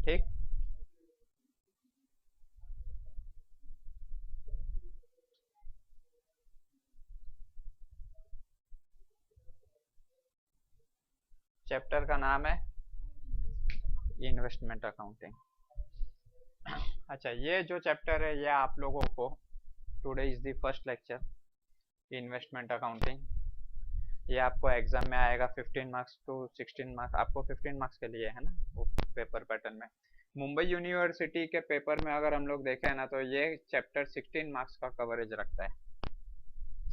ठीक। चैप्टर का नाम है इन्वेस्टमेंट अकाउंटिंग। अच्छा, ये जो चैप्टर है ये आप लोगों को today is the first lecture investment accounting. ये आपको एग्जाम में आएगा 15 मार्क्स टू 16 मार्क्स। आपको 15 मार्क्स के लिए है ना वो पेपर पैटर्न में। मुंबई यूनिवर्सिटी के पेपर में अगर हम लोग देखें ना तो ये चैप्टर 16 मार्क्स का कवरेज रखता है।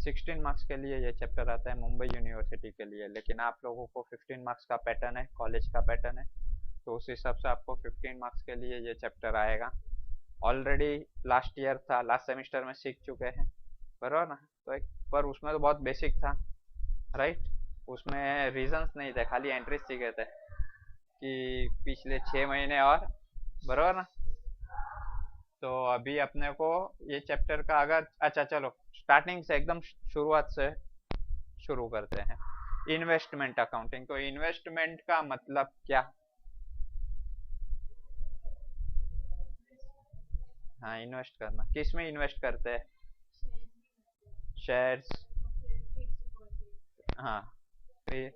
16 मार्क्स के लिए ये चैप्टर आता है मुंबई यूनिवर्सिटी के लिए, लेकिन आप लोगों को 15 मार्क्स का पैटर्न है, कॉलेज का पैटर्न है, तो उस हिसाब से आपको 15 मार्क्स के लिए ये चैप्टर आएगा। ऑलरेडी लास्ट ईयर था, लास्ट सेमिस्टर में सीख चुके हैं, बराबर ना। तो एक पर उसमें तो बहुत बेसिक था, राइट। उसमें रीजंस नहीं थे, खाली एंट्रीज सीखे थे कि पिछले 6 महीने और, बराबर ना। तो अभी अपने को ये चैप्टर का अगर, अच्छा चलो स्टार्टिंग से एकदम शुरुआत से शुरू करते हैं। इन्वेस्टमेंट अकाउंटिंग, तो इन्वेस्टमेंट का मतलब क्या? हाँ, इन्वेस्ट करना। किस में इन्वेस्ट करते हैं? शेयर्स, हाँ, फिर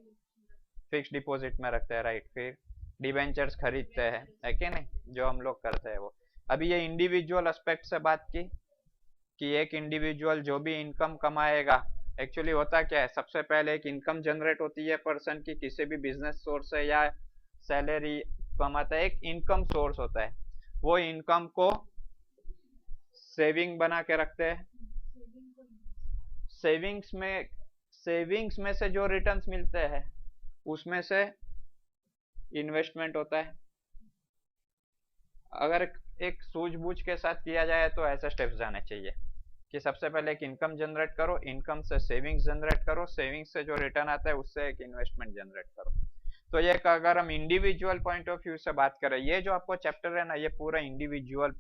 फिक्स डिपॉजिट में रखते हैं, राइट। फिर डिबेंचर्स खरीदते हैं, है कि नहीं, जो हम लोग करते हैं वो। अभी ये इंडिविजुअल एस्पेक्ट से बात की कि एक इंडिविजुअल जो भी इनकम कमाएगा, एक्चुअली होता क्या है, सबसे पहले एक इनकम जनरेट होती है पर्सन की किसी भी बिजनेस सोर्स से या सैलरी कमाता है, एक इनकम सोर्स होता है। वो इनकम को सेविंग बना के रखते हैं। सेविंग्स में से जो रिटर्न्स मिलते हैं उसमें से इन्वेस्टमेंट होता है। अगर एक सूझबूझ के साथ किया जाए तो ऐसे स्टेप्स जाने चाहिए कि सबसे पहले एक इनकम जनरेट करो, इनकम से सेविंग्स जनरेट करो, सेविंग्स से जो रिटर्न आता है उससे एक इन्वेस्टमेंट जनरेट करो। तो ये अगर हम इंडिविजुअल पॉइंट ऑफ व्यू से बात करें, ये जो आपको चैप्टर है ना, ये पूरा इंडिविजुअल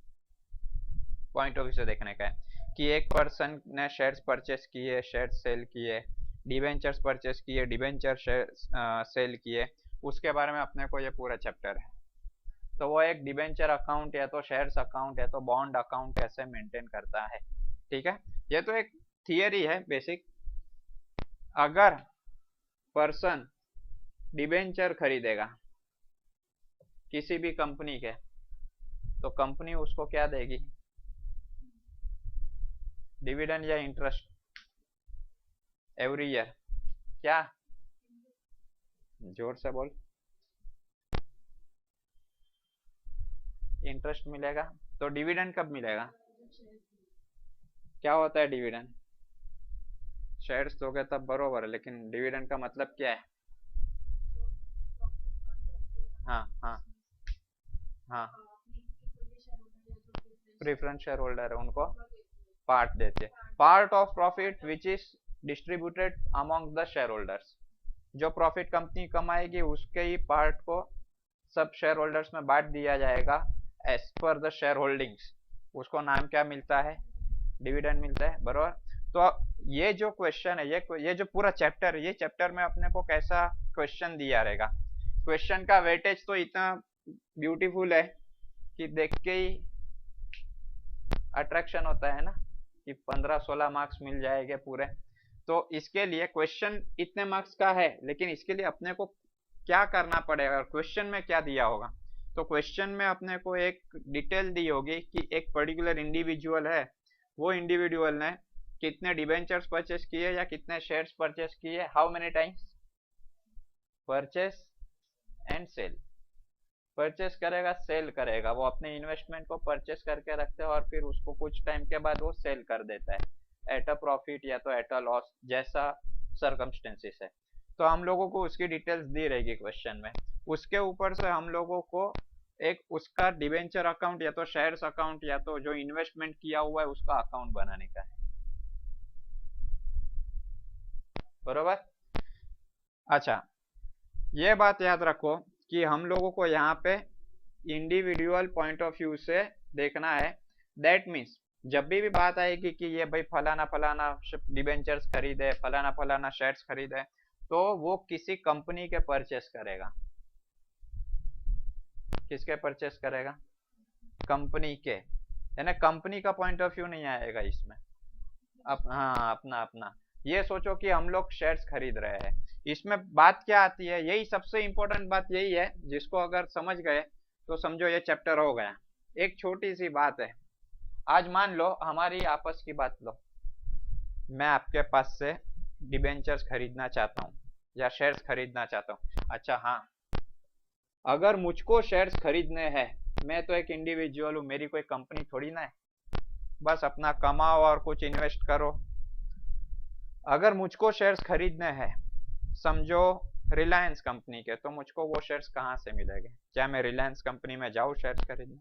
पॉइंट ऑफ व्यू से देखने का है कि एक पर्सन ने शेयर्स परचेस किए, शेयर्स सेल किए, डिबेंचर्स परचेस किए, डिबेंचर सेल किए, उसके बारे में अपने को ये पूरा चैप्टर है। तो वो एक डिबेंचर अकाउंट या तो शेयर्स अकाउंट या तो बॉन्ड अकाउंट ऐसे मेंटेन करता है, ठीक है। ये तो एक थियरी है बेसिक। अगर पर्सन डिबेंचर खरीदेगा किसी भी कंपनी के, तो कंपनी उसको क्या देगी? डिविडेंड या इंटरेस्ट एवरी ईयर? क्या? जोर से बोल। इंटरेस्ट मिलेगा। तो डिविडेंड कब मिलेगा? क्या होता है डिविडेंड? शेयर्स दोगे तब, बरोबर है, लेकिन डिविडेंड का मतलब क्या है? हाँ हाँ हाँ, प्रेफरेंस शेयर होल्डर है उनको पार्ट देते हैं, part of profit which is distributed among the share holders. जो प्रॉफिट कंपनी कमाएगी उसके ही पार्ट को सब शेयर होल्डर्स में बांट दिया जाएगा as per the share holdings. उसको नाम क्या मिलता है? डिविडेंड मिलता है, बरोबर। तो ये जो क्वेश्चन है, ये जो पूरा चैप्टर है, ये चैप्टर में अपने को कैसा क्वेश्चन दिया रहेगा? क्वेश्चन का वेटेज तो इतना ब्यूटीफुल है कि देख के ही अट्रैक्शन होता है ना कि 15-16 मार्क्स मिल जाएंगे पूरे। तो इसके लिए क्वेश्चन इतने मार्क्स का है, लेकिन इसके लिए अपने को क्या करना पड़ेगा, क्वेश्चन में क्या दिया होगा? तो क्वेश्चन में अपने को एक डिटेल दी होगी कि एक पर्टिकुलर इंडिविजुअल है, वो इंडिविजुअल ने कितने डिबेंचर्स परचेस किए या कितने शेयर्स परचेस किए, how many times purchase and sale. Purchase करेगा, सेल करेगा, वो अपने इन्वेस्टमेंट को परचेस करके रखते हैं और फिर उसको कुछ टाइम के बाद वो सेल कर देता है एट अ प्रॉफिट या तो एट अ लॉस, जैसा सर्कमस्टेंसेस है। तो हम लोगों को उसकी डिटेल्स दी रहेगी क्वेश्चन में। उसके ऊपर से हम लोगों को एक उसका डिबेंचर अकाउंट या तो शेयर्स अकाउंट या तो जो इन्वेस्टमेंट किया हुआ है उसका अकाउंट बनाने का है, बरोबर। अच्छा, ये बात याद रखो कि हम लोगों को यहाँ पे इंडिविजुअल पॉइंट ऑफ व्यू से देखना है। दैट मीन्स जब भी बात आएगी कि ये भाई फलाना फलाना डिबेंचर्स खरीदे, फलाना फलाना शेयर्स खरीदे, तो वो किसी कंपनी के परचेस करेगा, किसके परचेस करेगा? कंपनी के, यानी कंपनी का पॉइंट ऑफ व्यू नहीं आएगा इसमें। हाँ, अपना अपना। ये सोचो कि हम लोग शेयर्स खरीद रहे हैं, इसमें बात क्या आती है, यही सबसे इंपॉर्टेंट बात यही है, जिसको अगर समझ गए तो समझो ये चैप्टर हो गया। एक छोटी सी बात है, आज मान लो हमारी आपस की बात लो, मैं आपके पास से डिबेंचर्स खरीदना चाहता हूँ या शेयर्स खरीदना चाहता हूँ। अच्छा हाँ, अगर मुझको शेयर्स खरीदने हैं, मैं तो एक इंडिविजुअल हूँ, मेरी कोई कंपनी थोड़ी ना है, बस अपना कमाओ और कुछ इन्वेस्ट करो। अगर मुझको शेयर्स खरीदने हैं, समझो रिलायंस कंपनी के, तो मुझको वो शेयर्स कहाँ से मिलेंगे? क्या मैं रिलायंस कंपनी में जाऊँ शेयर्स खरीदने?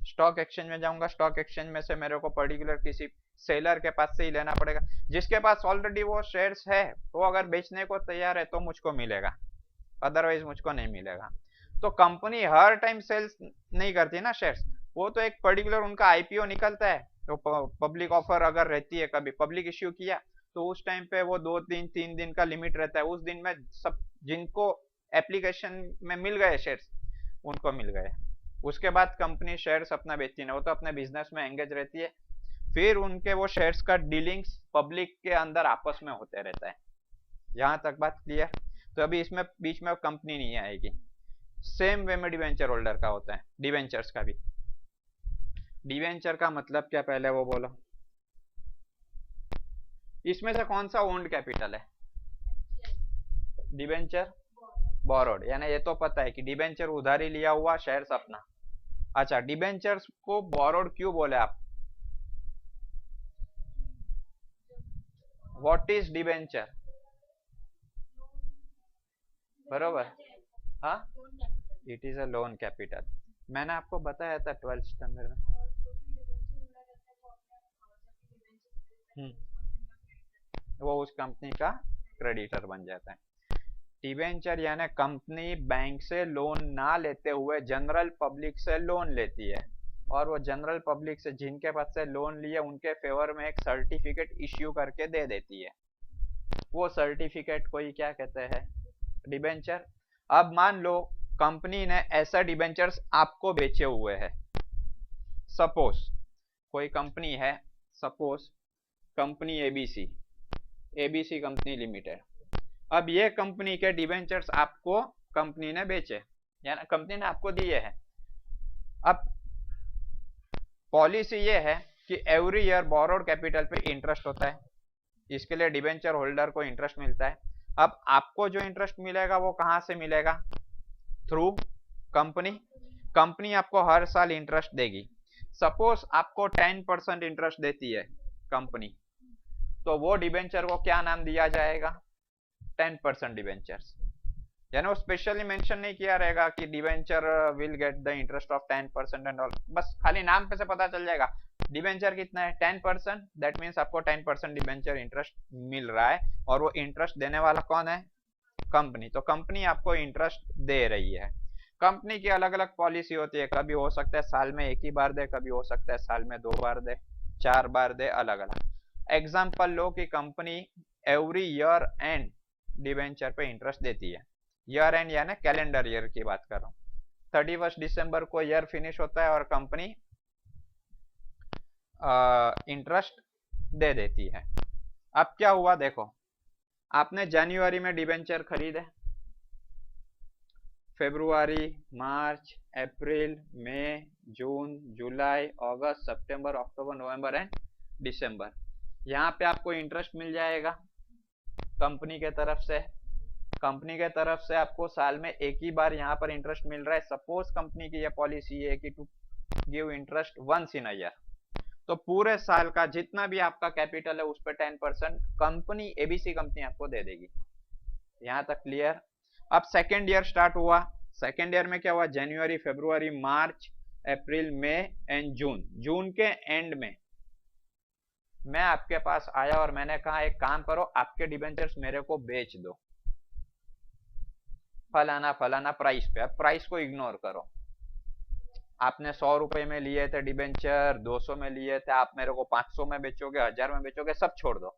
स्टॉक एक्सचेंज में जाऊंगा, स्टॉक एक्सचेंज में से मेरे को पर्टिकुलर किसी सेलर के पास से ही लेना पड़ेगा, जिसके पास ऑलरेडी वो शेयर्स है, वो अगर बेचने को तैयार है तो मुझको मिलेगा, अदरवाइज मुझको नहीं मिलेगा। तो कंपनी हर टाइम सेल्स नहीं करती ना शेयर्स, वो तो एक पर्टिकुलर उनका आईपीओ निकलता है, तो पब्लिक ऑफर अगर रहती है, कभी पब्लिक इश्यू किया, तो उस टाइम पे वो 2 दिन 3 दिन का लिमिट रहता है, उस दिन में सब जिनको एप्लीकेशन में मिल गए शेयर्स उनको मिल गए, उसके बाद कंपनी शेयर्स अपना बेचती नहीं, वो तो अपने बिजनेस में एंगेज रहती है, फिर उनके वो शेयर्स का डीलिंग्स पब्लिक के अंदर आपस में होते रहता है। यहाँ तक बात क्लियर? तो अभी इसमें बीच में कंपनी नहीं आएगी। सेम वे में डिवेंचर होल्डर का होता है, डिवेंचर्स का भी। डिवेंचर का मतलब क्या, पहले वो बोलो। इसमें से कौन सा ओन्ड कैपिटल है? डिवेंचर बोरोड, यानी ये तो पता है कि डिवेंचर उधारी लिया हुआ, शेयर्स अपना। अच्छा, डिवेंचर्स को बोरोड क्यों बोले आप? What is debenture? बरोबर, हाँ, it is a loan capital. मैंने आपको बताया था 12th स्टैंडर्ड में। वो उस कंपनी का क्रेडिटर बन जाता है। डिवेंचर यानी कंपनी बैंक से लोन ना लेते हुए जनरल पब्लिक से लोन लेती है, और वो जनरल पब्लिक से जिनके पास से लोन लिए उनके फेवर में एक सर्टिफिकेट इश्यू करके दे देती है। वो सर्टिफिकेट को ही क्या कहते हैं? डिबेंचर। अब मान लो कंपनी ने ऐसा डिबेंचर्स आपको बेचे हुए हैं, सपोज कोई कंपनी है, suppose company ABC, ABC company limited. अब ये कंपनी के डिबेंचर्स आपको कंपनी ने बेचे, यानी कंपनी ने आपको दिए हैं। अब पॉलिसी ये है कि एवरी ईयर बोरोड कैपिटल पे इंटरेस्ट होता है, इसके लिए डिबेंचर होल्डर को इंटरेस्ट मिलता है। अब आपको जो इंटरेस्ट मिलेगा वो कहां से मिलेगा? Through company. कंपनी आपको हर साल इंटरेस्ट देगी। सपोज आपको 10% इंटरेस्ट देती है कंपनी, तो वो डिबेंचर को क्या नाम दिया जाएगा? 10% डिबेंचर्स। यानी वो स्पेशली मेंशन नहीं किया रहेगा कि debenture will get the interest of 10% and all, बस खाली नाम पे से पता चल जाएगा डिबेंचर कितना है, 10%। दैट मीन्स आपको 10% डिबेंचर इंटरेस्ट मिल रहा है, और वो इंटरेस्ट देने वाला कौन है? कंपनी। तो कंपनी आपको इंटरेस्ट दे रही है। कंपनी की अलग अलग पॉलिसी होती है, कभी हो सकता है साल में एक ही बार दे, कभी हो सकता है साल में 2 बार दे, 4 बार दे, अलग अलग। एग्जाम्पल लो कि company every year and debenture पे इंटरेस्ट देती है। ईयर एंड यानी कैलेंडर ईयर की बात कर रहा हूँ, 31 दिसंबर को ईयर फिनिश होता है और कंपनी इंटरेस्ट दे देती है। अब क्या हुआ देखो, आपने जनवरी में डिबेंचर खरीदे, फरवरी, मार्च, अप्रैल, मई, जून, जुलाई, अगस्त, सितंबर, अक्टूबर, नवंबर एंड दिसंबर, यहाँ पे आपको इंटरेस्ट मिल जाएगा कंपनी के तरफ से। कंपनी के तरफ से आपको साल में एक ही बार यहाँ पर इंटरेस्ट मिल रहा है। सपोज कंपनी की यह पॉलिसी है कि to give interest once in a year, तो पूरे साल का जितना भी आपका कैपिटल है उस पर 10% कंपनी एबीसी कंपनी आपको दे देगी। यहाँ तक क्लियर? अब सेकेंड ईयर स्टार्ट हुआ। सेकेंड ईयर में क्या हुआ? जनवरी, फरवरी, मार्च, अप्रैल, मई एंड जून। जून के एंड में मैं आपके पास आया और मैंने कहा एक काम करो, आपके डिबेंचर्स मेरे को बेच दो फलाना फलाना प्राइस पे। अब प्राइस को इग्नोर करो, आपने 100 रुपए में लिए थे डिबेंचर, 200 में लिए थे, आप मेरे को 500 में बेचोगे, 1000 में बेचोगे, सब छोड़ दो,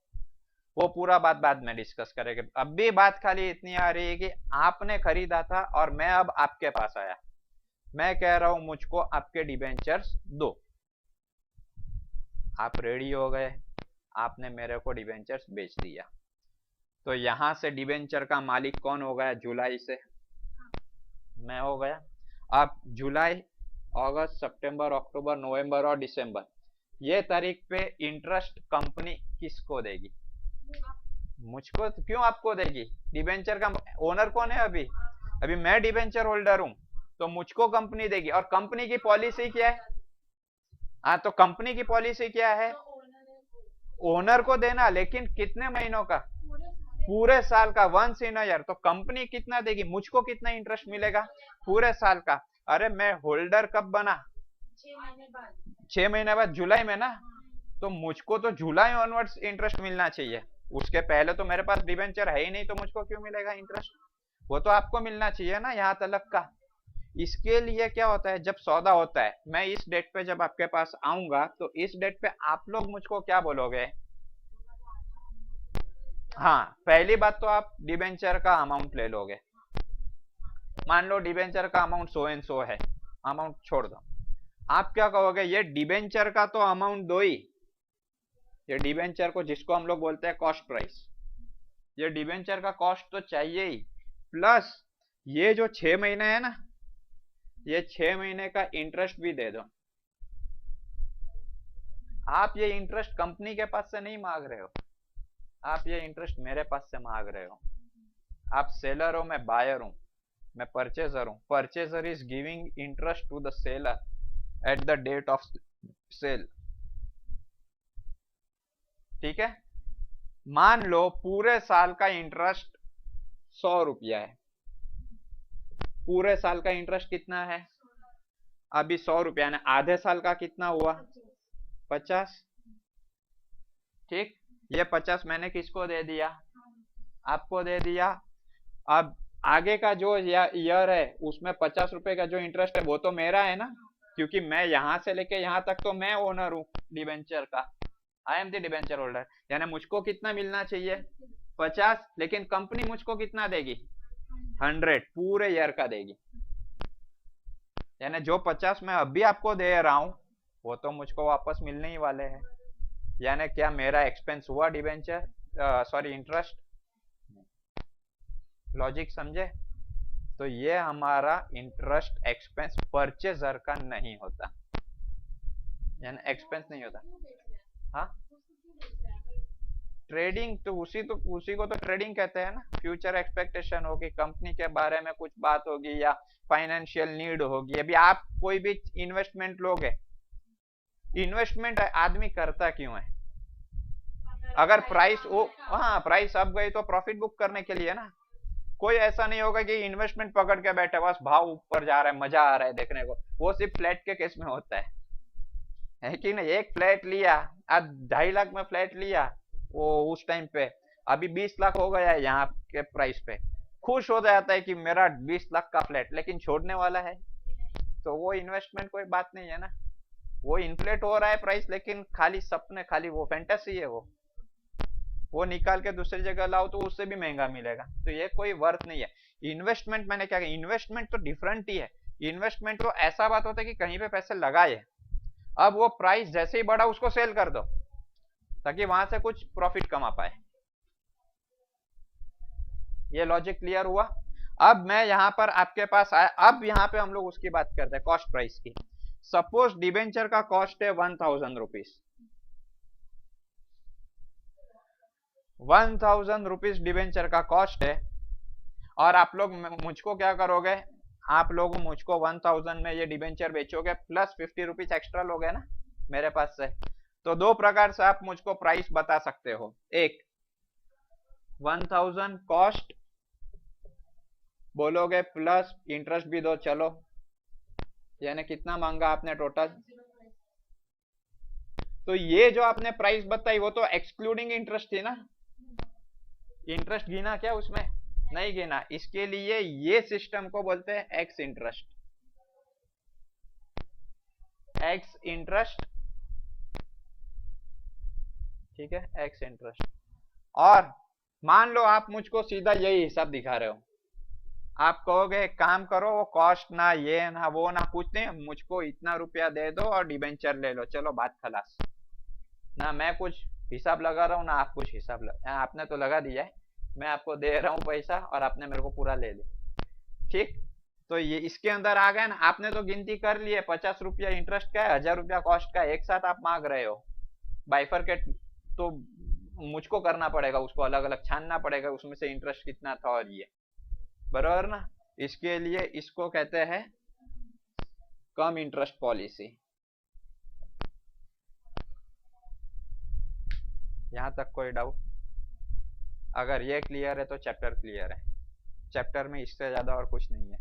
वो पूरा बात बाद में डिस्कस करेंगे। अब भी बात खाली इतनी आ रही है कि आपने खरीदा था और मैं अब आपके पास आया, मैं कह रहा हूं मुझको आपके डिबेंचर्स दो, आप रेडी हो गए, आपने मेरे को डिबेंचर्स बेच दिया, तो यहां से डिबेंचर का मालिक कौन हो गया? जुलाई से मैं हो गया। अब जुलाई, अगस्त, सितंबर, अक्टूबर, नवंबर और दिसंबर, ये तारीख पे इंटरेस्ट कंपनी किसको देगी? मुझको। तो क्यों आपको देगी? डिबेंचर का ओनर कौन है? अभी अभी मैं डिबेंचर होल्डर हूं, तो मुझको कंपनी देगी। और कंपनी की पॉलिसी क्या है? हाँ, तो कंपनी की पॉलिसी क्या है? ओनर को देना, लेकिन कितने महीनों का? पूरे साल का, वंस इन अ ईयर। तो कंपनी कितना देगी? मुझको कितना इंटरेस्ट मिलेगा? पूरे साल का। अरे मैं होल्डर कब बना? 6 महीने बाद, जुलाई में ना। तो मुझको तो जुलाई ऑनवर्ड्स इंटरेस्ट मिलना चाहिए, उसके पहले तो मेरे पास डिबेंचर है ही नहीं, तो मुझको क्यों मिलेगा इंटरेस्ट? वो तो आपको मिलना चाहिए ना, यहाँ तलक का। इसके लिए क्या होता है, जब सौदा होता है, मैं इस डेट पे जब आपके पास आऊंगा, तो इस डेट पे आप लोग मुझको क्या बोलोगे? हाँ, पहली बात तो आप डिबेंचर का अमाउंट ले लोगे। मान लो डिबेंचर का अमाउंट 100 एंड 100 है, अमाउंट छोड़ दो। आप क्या कहोगे? ये डिबेंचर का तो अमाउंट दो ही, ये डिबेंचर को जिसको हम लोग बोलते हैं कॉस्ट प्राइस, ये डिबेंचर का कॉस्ट तो चाहिए ही, प्लस ये जो 6 महीने है ना, ये 6 महीने का इंटरेस्ट भी दे दो। आप ये इंटरेस्ट कंपनी के पास से नहीं मांग रहे हो, आप ये इंटरेस्ट मेरे पास से मांग रहे हो। आप सेलर हो, मैं बायर हूं, मैं परचेजर हूं। Purchaser is giving interest to the seller at the date of sale. ठीक है, मान लो पूरे साल का इंटरेस्ट 100 रुपया है। पूरे साल का इंटरेस्ट कितना है? अभी 100 रुपया ने आधे साल का कितना हुआ? 50। ठीक, ये 50 मैंने किसको दे दिया? आपको दे दिया। अब आगे का जो ईयर है, उसमें 50 रुपए का जो इंटरेस्ट है, वो तो मेरा है ना, क्योंकि मैं यहां से लेके यहां तक तो मैं ओनर हूं डिबेंचर का, I am the debenture holder. यानी मुझको कितना मिलना चाहिए? 50, लेकिन कंपनी मुझको कितना देगी? 100 पूरे ईयर का देगी। यानी जो 50 मैं अभी आपको दे रहा हूं, वो तो मुझको वापस मिलने ही वाले हैं। यानी क्या मेरा एक्सपेंस हुआ डिबेंचर, सॉरी इंटरेस्ट? लॉजिक समझे? तो ये हमारा इंटरेस्ट एक्सपेंस परचेजर का नहीं होता, यानी एक्सपेंस नहीं होता। हाँ, ट्रेडिंग तो उसी को तो ट्रेडिंग कहते हैं ना। फ्यूचर एक्सपेक्टेशन होगी, कंपनी के बारे में कुछ बात होगी, या फाइनेंशियल नीड होगी। अभी आप कोई भी इन्वेस्टमेंट लोगे, इन्वेस्टमेंट आदमी करता क्यों है? अगर प्राइस हाँ, प्राइस अप गई तो प्रॉफिट बुक करने के लिए ना। कोई ऐसा नहीं होगा कि इन्वेस्टमेंट पकड़ के बैठे बस भाव ऊपर जा रहा है, मजा आ रहा है देखने को। वो सिर्फ फ्लैट के केस में होता है कि नहीं? एक फ्लैट लिया, अब 2.5 लाख में फ्लैट लिया, वो उस टाइम पे अभी 20 लाख हो गया है यहाँ के प्राइस पे, खुश हो जाता है कि मेरा 20 लाख का फ्लैट, लेकिन छोड़ने वाला है, तो वो इन्वेस्टमेंट कोई बात नहीं है ना। वो इन्फ्लेट हो रहा है प्राइस, लेकिन खाली सपने, खाली वो फैंटेसी है। वो निकाल के दूसरी जगह लाओ तो उससे भी महंगा मिलेगा, तो ये कोई वर्थ नहीं है। इन्वेस्टमेंट मैंने क्या कहा? इन्वेस्टमेंट तो डिफरेंट ही है। इन्वेस्टमेंट तो ऐसा बात होता है कि कहीं पे पैसे लगाए, अब वो प्राइस जैसे ही बढ़ा उसको सेल कर दो, ताकि वहां से कुछ प्रॉफिट कमा पाए। ये लॉजिक क्लियर हुआ? अब मैं यहां पर आपके पास आया, अब यहां पे हम लोग उसकी बात करते हैं, कॉस्ट प्राइस की। सपोज डिबेंचर का कॉस्ट है 1000 रुपीज, 1000 रुपीज डिबेंचर का कॉस्ट है। और आप लोग मुझको क्या करोगे? आप लोग मुझको 1000 में ये डिबेंचर बेचोगे, प्लस 50 रुपीज एक्स्ट्रा लोगे ना मेरे पास से। तो दो प्रकार से आप मुझको प्राइस बता सकते हो। एक, 1000 कॉस्ट बोलोगे, प्लस इंटरेस्ट भी दो, चलो, यानी कितना मांगा आपने टोटल? तो ये जो आपने प्राइस बताई, वो तो एक्सक्लूडिंग इंटरेस्ट थी ना। इंटरेस्ट गिना क्या उसमें? नहीं गिना। इसके लिए ये सिस्टम को बोलते हैं एक्स इंटरेस्ट। एक्स इंटरेस्ट, ठीक है, एक्स इंटरेस्ट। और मान लो आप मुझको सीधा यही हिसाब दिखा रहे हो, आप कहोगे एक काम करो, वो कॉस्ट ना ये ना वो ना कुछ नहीं, मुझको इतना रुपया दे दो और डिबेंचर ले लो, चलो बात खलास। ना मैं कुछ हिसाब लगा रहा हूँ ना आप कुछ हिसाब आपने तो लगा दिया है, मैं आपको दे रहा हूँ पैसा और आपने मेरे को पूरा ले लिया। ठीक, तो ये इसके अंदर आ गए ना, आपने तो गिनती कर ली है, 50 रुपया इंटरेस्ट का है, 1000 रुपया कॉस्ट का है, एक साथ आप मांग रहे हो। बाइफरकेट तो मुझको करना पड़ेगा, उसको अलग अलग छानना पड़ेगा, उसमें से इंटरेस्ट कितना था और ये, बराबर ना। इसके लिए इसको कहते हैं कम इंटरेस्ट पॉलिसी। यहां तक कोई डाउट? अगर ये क्लियर है तो चैप्टर क्लियर है। चैप्टर में इससे ज्यादा और कुछ नहीं है।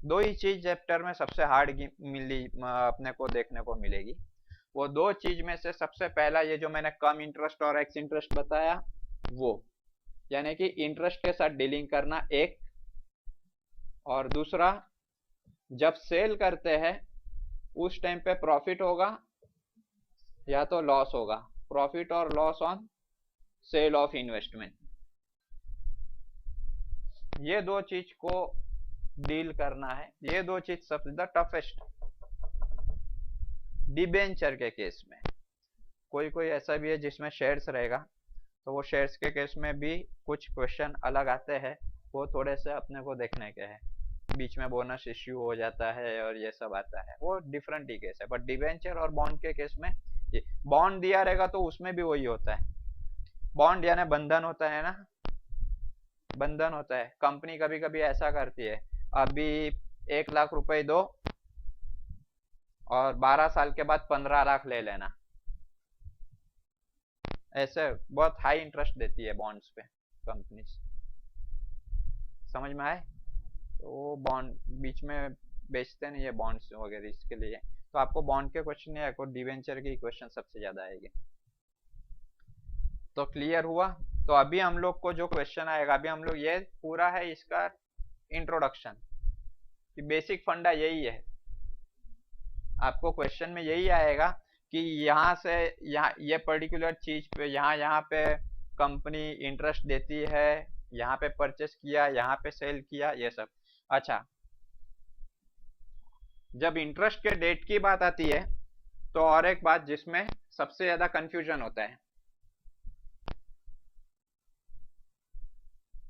दो ही चीज चैप्टर में सबसे हार्ड मिली अपने को देखने को मिलेगी। वो दो चीज में से सबसे पहला ये जो मैंने कम इंटरेस्ट और एक्स इंटरेस्ट बताया, वो यानी कि इंटरेस्ट के साथ डीलिंग करना एक, और दूसरा जब सेल करते हैं उस टाइम पे प्रॉफिट होगा या तो लॉस होगा, प्रॉफिट और loss on sale of investment. ये दो चीज को डील करना है, ये दो चीज सबसे ज्यादा टफेस्ट। डिबेंचर के केस में कोई कोई ऐसा भी है जिसमें शेयर्स रहेगा, तो वो शेयर्स के केस में भी कुछ क्वेश्चन अलग आते हैं, वो थोड़े से अपने को देखने के हैं। बीच में बोनस इश्यू हो जाता है और ये सब आता है, वो डिफरेंट ही केस है। बट डिबेंचर और बॉन्ड के केस में ये बॉन्ड दिया रहेगा तो उसमें भी वही होता है। बॉन्ड यानी बंधन होता है ना, बंधन होता है। कंपनी कभी कभी ऐसा करती है, अभी 1 लाख रुपए दो और 12 साल के बाद 15 लाख ले लेना, ऐसे बहुत हाई इंटरेस्ट देती है बॉन्ड्स पे कंपनी। समझ में आए? तो वो बॉन्ड बीच में बेचते नहीं है बॉन्ड्स वगैरह, इसके लिए तो आपको बॉन्ड के क्वेश्चन नहीं आएगा, डिवेंचर के क्वेश्चन सबसे ज्यादा आएंगे। तो क्लियर हुआ? तो अभी हम लोग को जो क्वेश्चन आएगा, अभी हम लोग ये पूरा है इसका इंट्रोडक्शन, कि बेसिक फंडा यही है। आपको क्वेश्चन में यही आएगा कि यहाँ से यहाँ ये पर्टिकुलर चीज पे यहाँ पे कंपनी इंटरेस्ट देती है, यहाँ पे परचेस किया, यहाँ पे सेल किया, ये सब। अच्छा, जब इंटरेस्ट के डेट की बात आती है तो और एक बात जिसमें सबसे ज्यादा कंफ्यूजन होता है,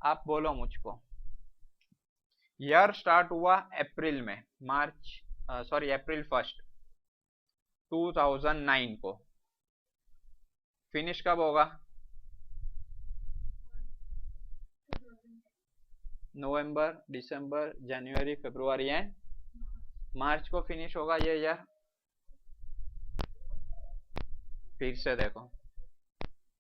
आप बोलो मुझको। ईयर स्टार्ट हुआ अप्रैल में, अप्रैल 1 2009 को, फिनिश कब होगा? नवंबर, दिसंबर, जनवरी, फरवरी एंड मार्च को फिनिश होगा ये ईयर। फिर से देखो,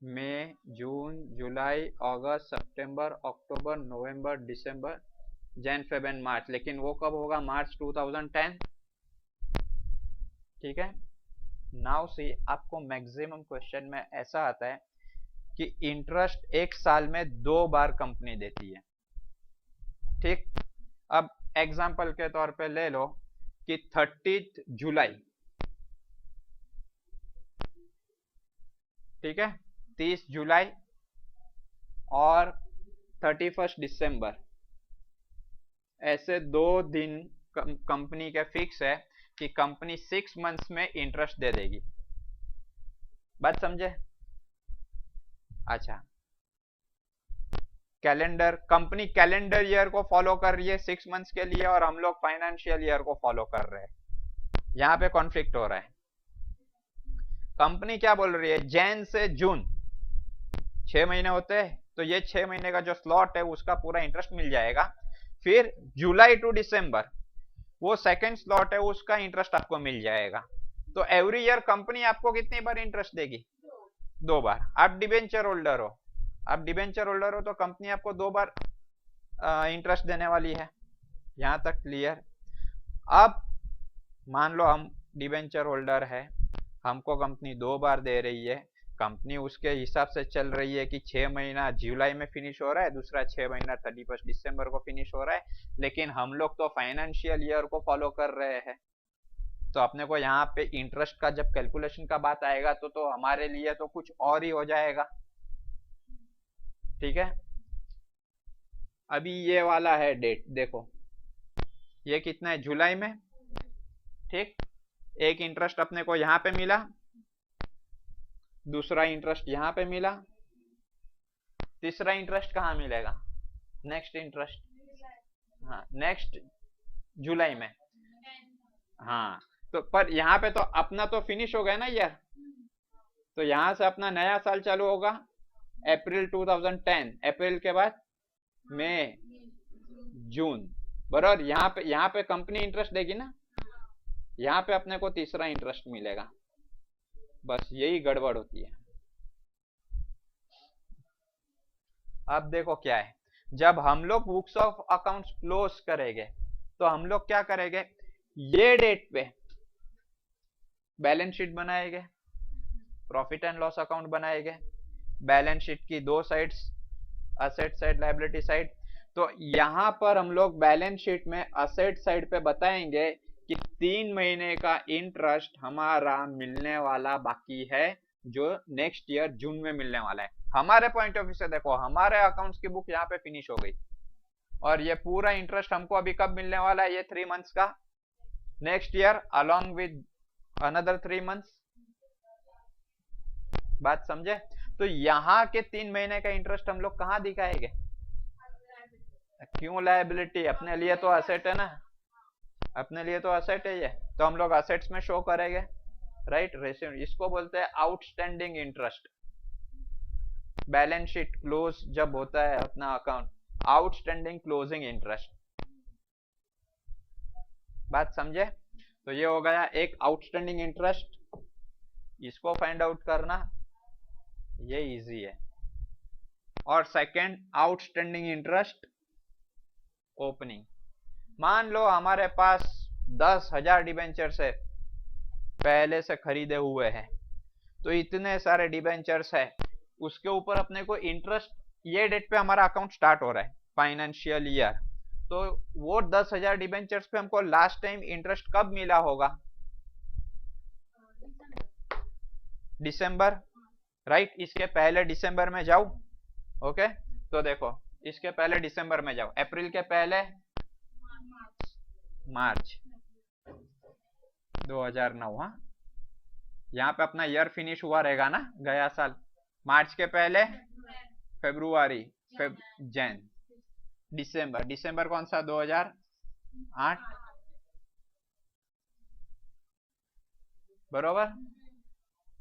मई, जून, जुलाई, अगस्त, सितंबर, अक्टूबर, नवंबर, दिसंबर, जैन, फेब एंड मार्च। लेकिन वो कब होगा? मार्च 2010। ठीक है। नाउ सी, आपको मैक्सिमम क्वेश्चन में ऐसा आता है कि इंटरेस्ट एक साल में 2 बार कंपनी देती है। ठीक, अब एग्जांपल के तौर पे ले लो कि 30 जुलाई, ठीक है, 30 जुलाई और 31 दिसंबर, ऐसे 2 दिन कंपनी के फिक्स है कि कंपनी 6 मंथ्स में इंटरेस्ट दे देगी। बात समझे? अच्छा, कैलेंडर, कंपनी कैलेंडर ईयर को फॉलो कर रही है 6 मंथ्स के लिए और हम लोग फाइनेंशियल ईयर को फॉलो कर रहे हैं। यहां पे कॉन्फ्लिक्ट हो रहा है। कंपनी क्या बोल रही है? जैन से जून 6 महीने होते हैं, तो ये 6 महीने का जो स्लॉट है उसका पूरा इंटरेस्ट मिल जाएगा। फिर जुलाई टू दिसंबर वो सेकंड स्लॉट है, उसका इंटरेस्ट आपको मिल जाएगा। तो एवरी ईयर कंपनी आपको कितनी बार इंटरेस्ट देगी? 2 बार। आप डिबेंचर होल्डर हो, तो कंपनी आपको 2 बार इंटरेस्ट देने वाली है। यहां तक क्लियर? अब मान लो हम डिबेंचर होल्डर है, हमको कंपनी 2 बार दे रही है, कंपनी उसके हिसाब से चल रही है कि 6 महीना जुलाई में फिनिश हो रहा है, दूसरा 6 महीना 31 दिसंबर को फिनिश हो रहा है, लेकिन हम लोग तो फाइनेंशियल ईयर को फॉलो कर रहे हैं। तो अपने को यहाँ पे इंटरेस्ट का जब कैलकुलेशन का बात आएगा तो हमारे लिए तो कुछ और ही हो जाएगा। ठीक है, अभी ये वाला है डेट, देखो ये कितना है, जुलाई में, ठीक। एक इंटरेस्ट अपने को यहां पे मिला, दूसरा इंटरेस्ट यहां पे मिला, तीसरा इंटरेस्ट कहाँ मिलेगा, नेक्स्ट इंटरेस्ट, हाँ नेक्स्ट जुलाई में। हाँ तो पर यहाँ पे तो अपना तो फिनिश हो गया ना ईयर, तो यहां से अपना नया साल चालू होगा अप्रैल 2010, अप्रैल के बाद मई, जून, बराबर। यहाँ पे कंपनी इंटरेस्ट देगी ना, यहाँ पे अपने को तीसरा इंटरेस्ट मिलेगा। बस यही गड़बड़ होती है। अब देखो क्या है, जब हम लोग बुक्स ऑफ अकाउंट्स क्लोज करेंगे तो हम लोग क्या करेंगे, ये डेट पे बैलेंस शीट बनाएंगे, प्रॉफिट एंड लॉस अकाउंट बनाएंगे, बैलेंस शीट की दो sides, asset side liability side. तो यहां पर हम लोग बैलेंस शीट में असेट साइड पे बताएंगे कि 3 महीने का इंटरेस्ट हमारा मिलने वाला बाकी है, जो नेक्स्ट ईयर जून में मिलने वाला है। हमारे पॉइंट ऑफ व्यू से देखो, हमारे अकाउंट्स की बुक यहाँ पे फिनिश हो गई और ये पूरा इंटरेस्ट हमको अभी कब मिलने वाला है, ये 3 मंथ्स का, next year along with another 3 months. बात समझे? तो यहाँ के 3 महीने का इंटरेस्ट हम लोग कहाँ दिखाएंगे, क्यों लायबिलिटी, अपने लिए तो असेट है ना, अपने लिए तो असेट है ये, तो हम लोग असेट्स में शो करेंगे, राइट। रेशियो इसको बोलते हैं outstanding interest. Balance sheet close जब होता है अपना अकाउंट, आउटस्टैंडिंग क्लोजिंग इंटरेस्ट। बात समझे? तो ये हो गया एक आउटस्टैंडिंग इंटरेस्ट, इसको फाइंड आउट करना ये इजी है। और सेकंड आउटस्टैंडिंग इंटरेस्ट ओपनिंग। मान लो हमारे पास 10,000 डिबेंचर्स है, पहले से खरीदे हुए हैं, तो इतने सारे डिबेंचर्स है, उसके ऊपर अपने को इंटरेस्ट, ये डेट पे हमारा अकाउंट स्टार्ट हो रहा है फाइनेंशियल ईयर, तो वो 10,000 डिबेंचर्स पे हमको लास्ट टाइम इंटरेस्ट कब मिला होगा, दिसंबर, राइट। इसके पहले दिसंबर में जाओ, ओके। तो देखो इसके पहले दिसंबर में जाओ, अप्रैल के पहले मार्च 2009, हाँ यहाँ पे अपना ईयर फिनिश हुआ रहेगा ना गया साल। मार्च के पहले फरवरी, जैन, दिसंबर, दिसंबर कौन सा, 2008, बरोबर।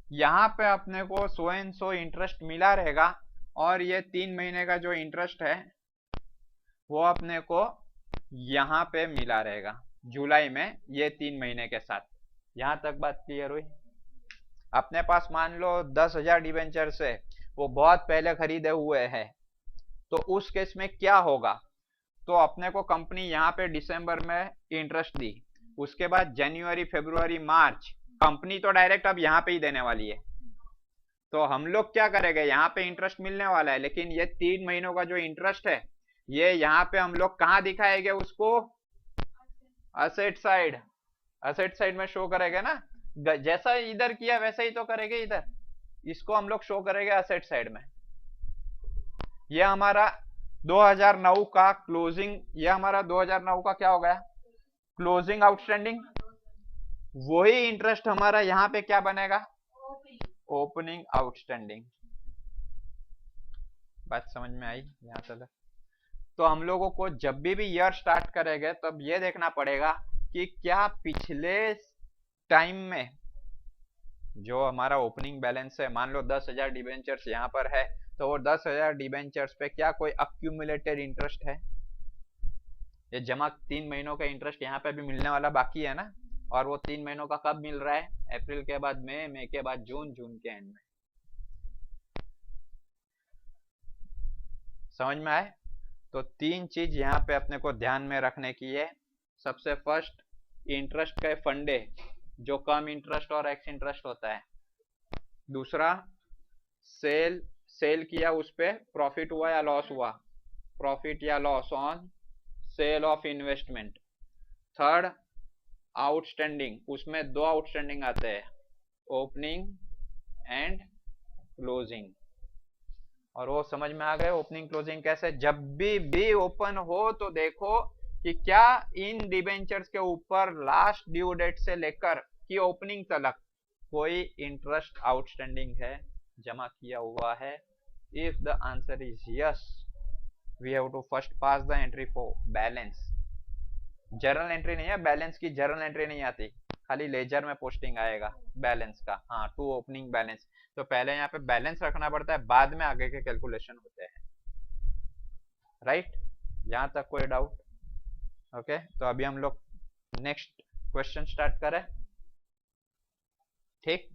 यहाँ पे अपने को 100 इंटरेस्ट मिला रहेगा, और ये 3 महीने का जो इंटरेस्ट है वो अपने को यहाँ पे मिला रहेगा जुलाई में, ये 3 महीने के साथ। यहाँ तक बात क्लियर हुई? अपने पास मान लो 10,000 डिबेंचर्स है, वो बहुत पहले खरीदे हुए हैं, तो उस केस में क्या होगा, तो अपने को कंपनी यहाँ पे दिसंबर में इंटरेस्ट दी, उसके बाद जनवरी, फरवरी, मार्च, कंपनी तो डायरेक्ट अब यहाँ पे ही देने वाली है, तो हम लोग क्या करेंगे, यहाँ पे इंटरेस्ट मिलने वाला है, लेकिन ये 3 महीनों का जो इंटरेस्ट है ये यहाँ पे हम लोग कहाँ दिखाएंगे उसको, असेट साइड, असेट साइड में शो करेंगे ना, जैसा इधर किया वैसा ही तो करेंगे इधर, इसको हम लोग शो करेंगे असेट साइड में। ये हमारा 2009 का क्लोजिंग, ये हमारा 2009 का क्या हो गया, क्लोजिंग आउटस्टैंडिंग। वही इंटरेस्ट हमारा यहाँ पे क्या बनेगा, ओपनिंग आउटस्टैंडिंग। बात समझ में आई यहाँ तक? तो हम लोगों को जब भी ईयर स्टार्ट करेंगे तब ये देखना पड़ेगा कि क्या पिछले टाइम में जो हमारा ओपनिंग बैलेंस है, मान लो 10,000 डिबेंचर्स यहाँ पर है, तो वो 10,000 डिबेंचर्स पे क्या कोई अक्यूमुलेटेड इंटरेस्ट है, ये जमा 3 महीनों का इंटरेस्ट यहाँ पे भी मिलने वाला बाकी है ना, और वो 3 महीनों का कब मिल रहा है, अप्रैल के बाद मई, मई के बाद जून, जून के एंड में। समझ में आए? तो 3 चीज यहाँ पे अपने को ध्यान में रखने की है। सबसे फर्स्ट, इंटरेस्ट का फंडे जो कम इंटरेस्ट और एक्स इंटरेस्ट होता है। दूसरा, सेल किया, उस पे प्रॉफिट हुआ या लॉस हुआ, प्रॉफिट या loss on sale of investment. Third, outstanding, उसमें 2 आउटस्टैंडिंग आते हैं, ओपनिंग एंड क्लोजिंग। और वो समझ में आ गए ओपनिंग क्लोजिंग कैसे। जब भी ओपन हो तो देखो कि क्या इन डिबेंचर्स के ऊपर लास्ट ड्यू डेट से लेकर की ओपनिंग तक कोई इंटरेस्ट आउटस्टैंडिंग है, जमा किया हुआ है। If the answer is yes, we have to first pass the entry for balance. Journal entry नहीं है, बैलेंस की जर्नल एंट्री नहीं आती, खाली लेजर में पोस्टिंग आएगा बैलेंस का। हाँ, टू ओपनिंग बैलेंस, तो पहले यहाँ पे बैलेंस रखना पड़ता है, बाद में आगे के कैलकुलेशन होते हैं। राइट, यहाँ तक कोई डाउट? ओके, तो अभी हम लोग नेक्स्ट क्वेश्चन स्टार्ट करें। ठीक,